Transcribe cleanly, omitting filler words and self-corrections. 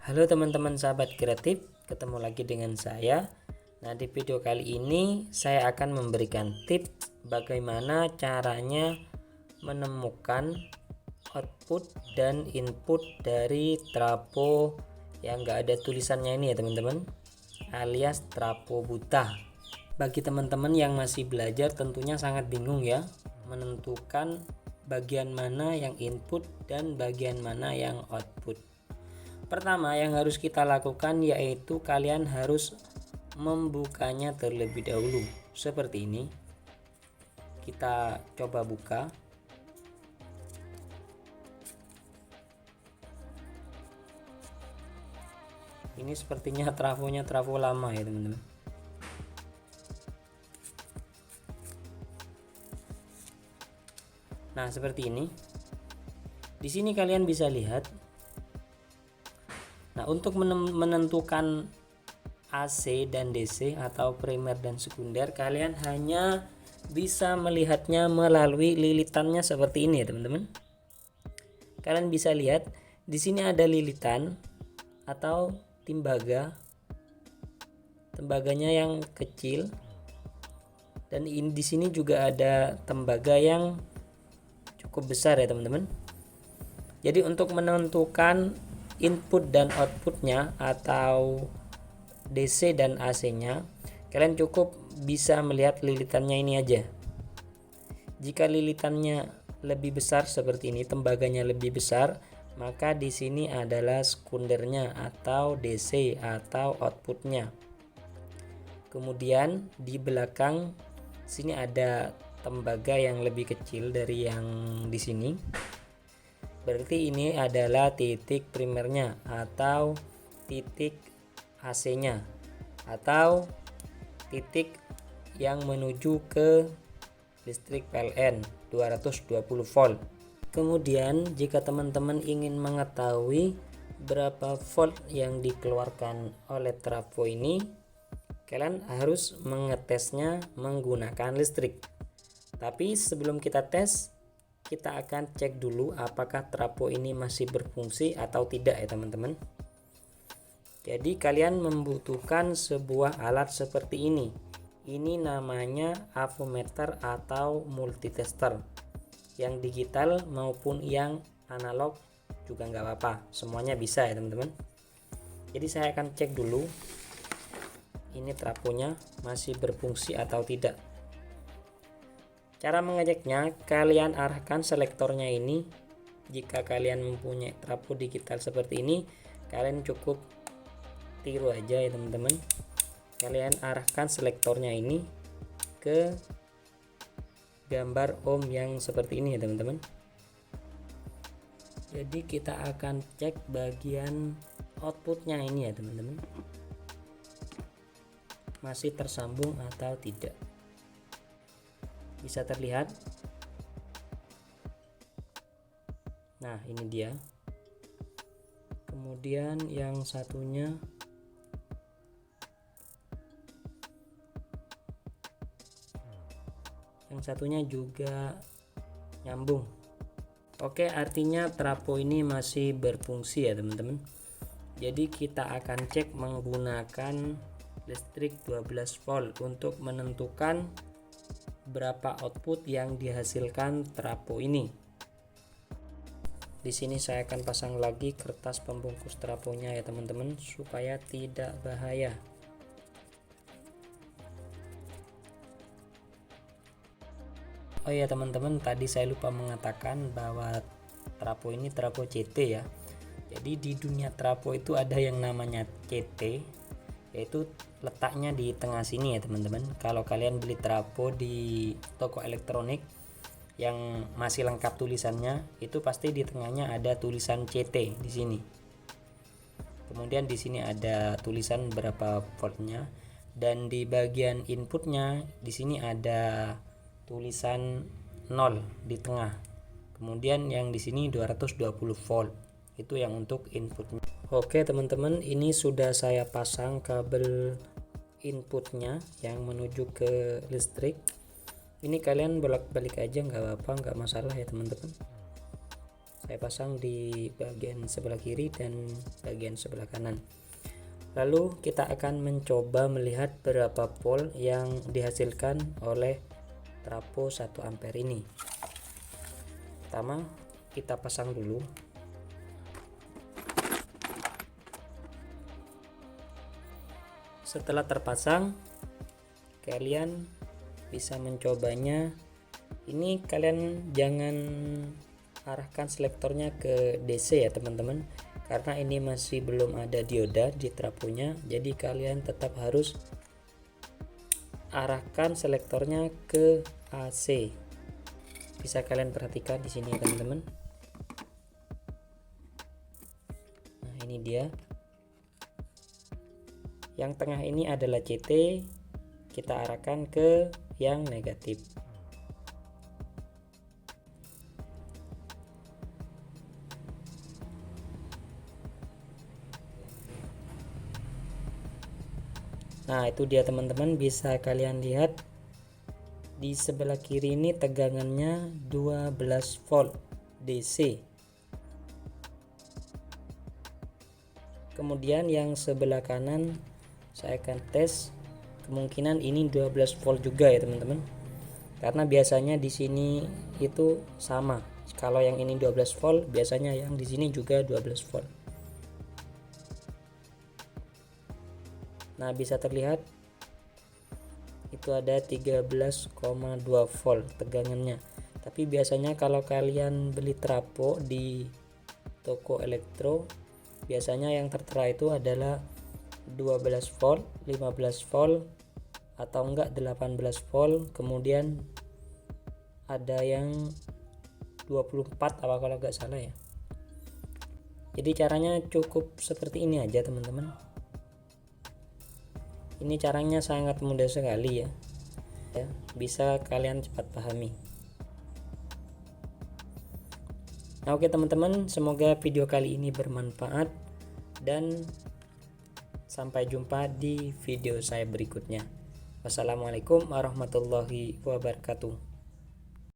Halo teman-teman sahabat kreatif, ketemu lagi dengan saya. Nah, di video kali ini saya akan memberikan tips bagaimana caranya menemukan output dan input dari trafo yang enggak ada tulisannya ini ya teman-teman, alias trafo buta. Bagi teman-teman yang masih belajar tentunya sangat bingung ya menentukan bagian mana yang input dan bagian mana yang output. Pertama yang harus kita lakukan yaitu kalian harus membukanya terlebih dahulu. Seperti ini. Kita coba buka. Ini sepertinya trafonya trafo lama ya teman-teman. Nah, seperti ini. Di sini kalian bisa lihat. Nah, untuk menentukan AC dan DC atau primer dan sekunder, kalian hanya bisa melihatnya melalui lilitannya seperti ini ya teman-teman. Kalian bisa lihat di sini ada lilitan atau tembaga. Tembaganya yang kecil. Dan di sini juga ada tembaga yang cukup besar ya teman-teman. Jadi untuk menentukan input dan outputnya atau DC dan AC nya, kalian cukup bisa melihat lilitannya ini aja. Jika lilitannya lebih besar seperti ini, tembaganya lebih besar, maka di sini adalah sekundernya atau DC atau outputnya. Kemudian di belakang sini ada tembaga yang lebih kecil dari yang di sini. Berarti ini adalah titik primernya atau titik AC-nya atau titik yang menuju ke listrik PLN 220 volt. Kemudian jika teman-teman ingin mengetahui berapa volt yang dikeluarkan oleh trafo ini, kalian harus mengetesnya menggunakan listrik. Tapi sebelum kita tes, kita akan cek dulu apakah trafo ini masih berfungsi atau tidak ya teman-teman. Jadi kalian membutuhkan sebuah alat seperti ini. Ini namanya avometer atau multitester. Yang digital maupun yang analog juga nggak apa-apa, semuanya bisa ya teman-teman. Jadi saya akan cek dulu ini trafonya masih berfungsi atau tidak. Cara mengeceknya, kalian arahkan selektornya ini. Jika kalian mempunyai trafo digital seperti ini, kalian cukup tiru aja ya teman-teman. Kalian arahkan selektornya ini ke gambar ohm yang seperti ini ya teman-teman. Jadi kita akan cek bagian outputnya ini ya teman-teman, masih tersambung atau tidak. Bisa terlihat. Nah, ini dia. Kemudian yang satunya juga nyambung. Oke, artinya trafo ini masih berfungsi ya teman-teman. Jadi kita akan cek menggunakan listrik 12 volt untuk menentukan berapa output yang dihasilkan trafo ini. Di sini saya akan pasang lagi kertas pembungkus trafonya ya teman-teman supaya tidak bahaya. Oh ya teman-teman, tadi saya lupa mengatakan bahwa trafo ini trafo CT ya. Jadi di dunia trafo itu ada yang namanya CT, yaitu letaknya di tengah sini ya teman-teman. Kalau kalian beli trafo di toko elektronik yang masih lengkap tulisannya, itu pasti di tengahnya ada tulisan CT di sini. Kemudian di sini ada tulisan berapa voltnya, dan di bagian inputnya di sini ada tulisan 0 di tengah. Kemudian yang di sini 220 volt. Itu yang untuk inputnya. Oke teman-teman, ini sudah saya pasang kabel inputnya yang menuju ke listrik. Ini kalian bolak-balik aja nggak apa-apa, nggak masalah ya teman-teman. Saya pasang di bagian sebelah kiri dan bagian sebelah kanan. Lalu kita akan mencoba melihat berapa volt yang dihasilkan oleh trafo 1 ampere ini. Pertama kita pasang dulu. Setelah terpasang, kalian bisa mencobanya. Ini kalian jangan arahkan selektornya ke DC ya teman-teman, karena ini masih belum ada dioda di trafonya. Jadi kalian tetap harus arahkan selektornya ke AC. Bisa kalian perhatikan di sini ya teman-teman. Nah, ini dia. Yang tengah ini adalah CT, kita arahkan ke yang negatif. Nah, itu dia teman-teman, bisa kalian lihat di sebelah kiri ini tegangannya 12 volt DC. Kemudian yang sebelah kanan saya akan tes, kemungkinan ini 12 volt juga ya teman-teman. Karena biasanya di sini itu sama. Kalau yang ini 12 volt, biasanya yang di sini juga 12 volt. Nah, bisa terlihat itu ada 13,2 volt tegangannya. Tapi biasanya kalau kalian beli trafo di toko elektro, biasanya yang tertera itu adalah 12 volt, 15 volt, atau enggak 18 volt, kemudian ada yang 24 apa kalau enggak salah ya. Jadi caranya cukup seperti ini aja teman-teman. Ini caranya sangat mudah sekali ya, bisa kalian cepat pahami. Nah, oke teman-teman, semoga video kali ini bermanfaat dan sampai jumpa di video saya berikutnya. Wassalamualaikum warahmatullahi wabarakatuh.